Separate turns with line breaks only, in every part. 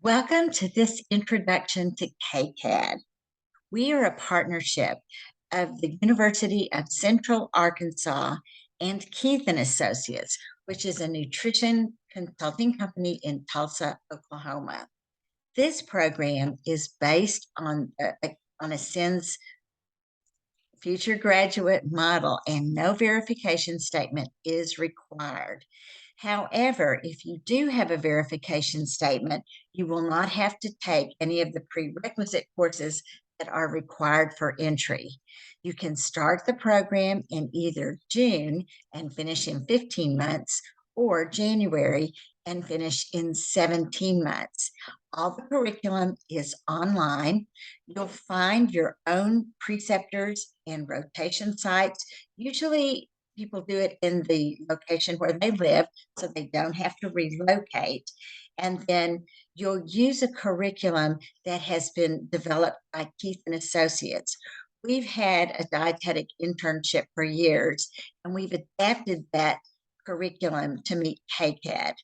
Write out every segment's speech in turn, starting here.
Welcome to this introduction to KACAD. We are a partnership of the University of Central Arkansas and Keith and Associates, which is a nutrition consulting company in Tulsa, Oklahoma. This program is based on a SENS future graduate model, and no verification statement is required. However, if you do have a verification statement, you will not have to take any of the prerequisite courses that are required for entry. You can start the program in either June and finish in 15 months or January and finish in 17 months. All the curriculum is online. You'll find your own preceptors and rotation sites. Usually people do it in the location where they live, so they don't have to relocate. And then you'll use a curriculum that has been developed by Keith and Associates. We've had a dietetic internship for years, and we've adapted that curriculum to meet KACAD.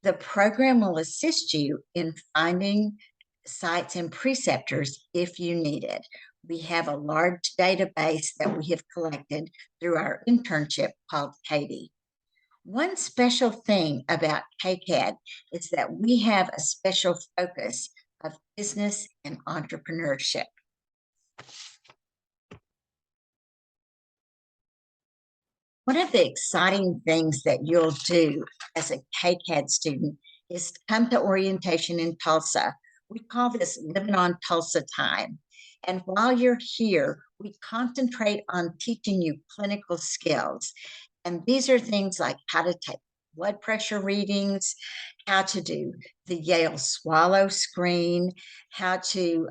The program will assist you in finding sites and preceptors if you need it. We have a large database that we have collected through our internship called Katie. One special thing about KACAD is that we have a special focus of business and entrepreneurship. One of the exciting things that you'll do as a KACAD student is come to orientation in Tulsa. We call this Living on Tulsa time. And while you're here, we concentrate on teaching you clinical skills. And these are things like how to take blood pressure readings, how to do the Yale swallow screen, how to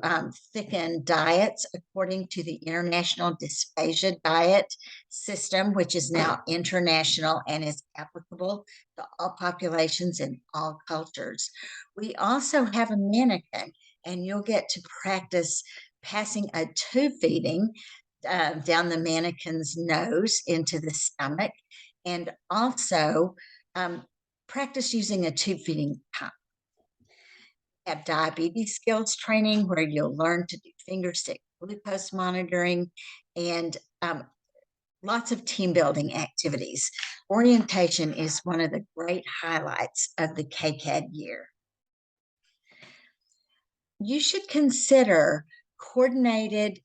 thicken diets according to the International Dysphagia Diet System, which is now international and is applicable to all populations and all cultures. We also have a mannequin, and you'll get to practice passing a tube feeding down the mannequin's nose into the stomach, and also practice using a tube feeding pump. We have diabetes skills training where you'll learn to do finger stick glucose monitoring and lots of team building activities. Orientation is one of the great highlights of the KACAD year. You should consider coordinated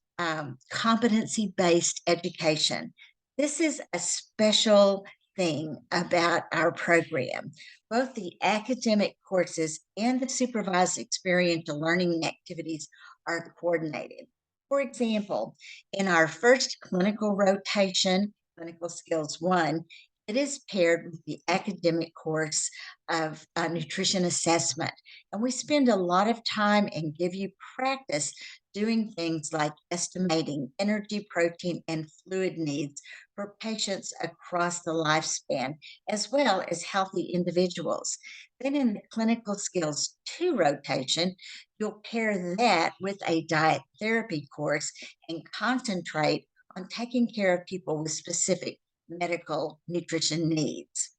competency-based education. This is a special thing about our program. Both the academic courses and the supervised experiential learning activities are coordinated. For example, in our first clinical rotation, Clinical Skills 1, it is paired with the academic course of nutrition assessment. And we spend a lot of time and give you practice doing things like estimating energy, protein, and fluid needs for patients across the lifespan, as well as healthy individuals. Then in the Clinical Skills 2 rotation, you'll pair that with a diet therapy course and concentrate on taking care of people with specific medical nutrition needs.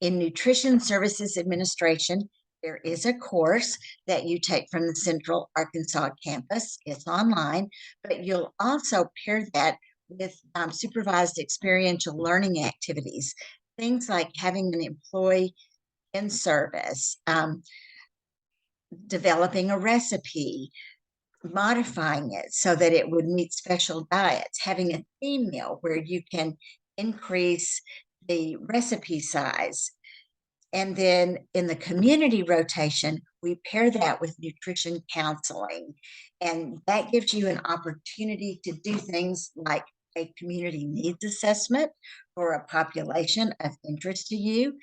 In Nutrition Services Administration, there is a course that you take from the Central Arkansas campus. It's online, but you'll also pair that with supervised experiential learning activities, things like having an employee in service, developing a recipe, modifying it so that it would meet special diets, having a theme meal where you can increase the recipe size. And then in the community rotation, we pair that with nutrition counseling. And that gives you an opportunity to do things like a community needs assessment for a population of interest to you,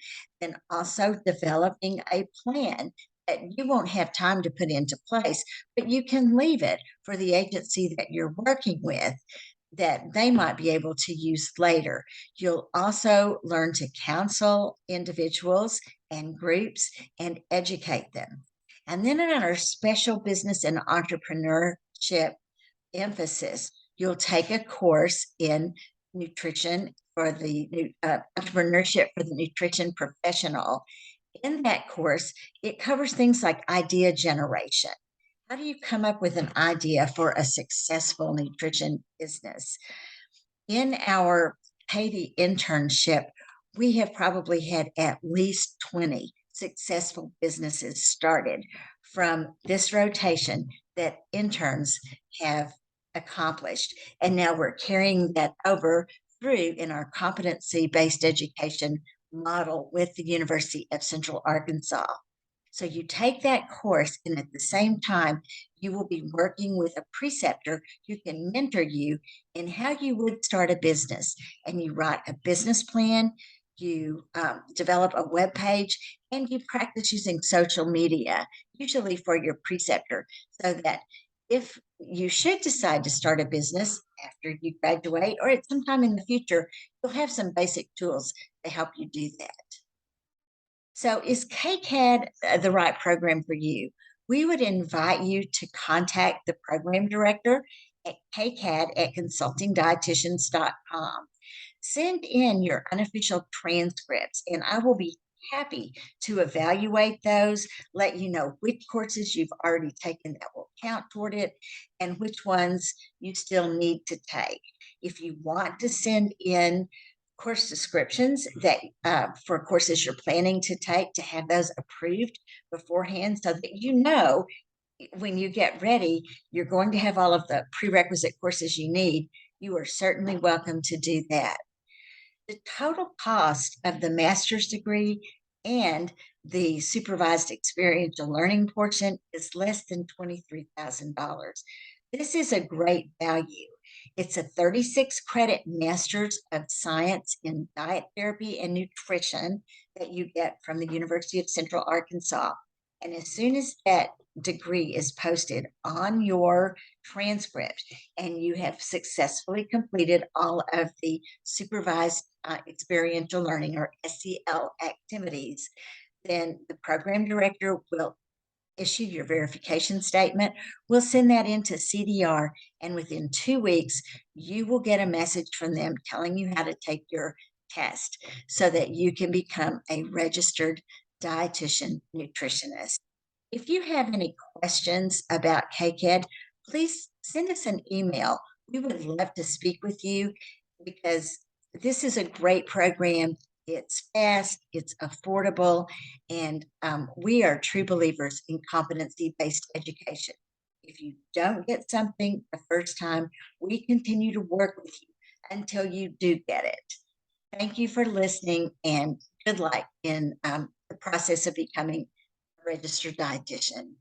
and also developing a plan that you won't have time to put into place, but you can leave it for the agency that you're working with that they might be able to use later. You'll also learn to counsel individuals and groups and educate them. And then in our special business and entrepreneurship emphasis, you'll take a course in nutrition for the entrepreneurship for the nutrition professional In that course, it covers things like idea generation. How do you come up with an idea for a successful nutrition business? In our Haiti internship, we have probably had at least 20 successful businesses started from this rotation that interns have accomplished. And now we're carrying that over through in our competency based education model with the University of Central Arkansas. So you take that course, and at the same time, you will be working with a preceptor who can mentor you in how you would start a business. And you write a business plan, you develop a web page, and you practice using social media, usually for your preceptor, so that if you should decide to start a business after you graduate or at some time in the future, you'll have some basic tools to help you do that. So, is KCAD the right program for you? We would invite you to contact the program director at KCAD at consultingdietitians.com. Send in your unofficial transcripts, and I will be happy to evaluate those, let you know which courses you've already taken that will count toward it, and which ones you still need to take. If you want to send in course descriptions that for courses you're planning to take, to have those approved beforehand so that you know when you get ready, you're going to have all of the prerequisite courses you need. You are certainly welcome to do that. The total cost of the master's degree and the supervised experiential learning portion is less than $23,000. This is a great value. It's a 36 credit master's of science in diet therapy and nutrition that you get from the University of Central Arkansas. And as soon as that degree is posted on your transcript and you have successfully completed all of the supervised experiential learning or SEL activities, then the program director will issue your verification statement. We'll send that into CDR, and within 2 weeks, you will get a message from them telling you how to take your test so that you can become a registered dietitian nutritionist. If you have any questions about KCAD, please send us an email. We would love to speak with you because this is a great program. It's fast, it's affordable, and we are true believers in competency based education. If you don't get something the first time, we continue to work with you until you do get it. Thank you for listening, and good luck in the process of becoming a registered dietitian.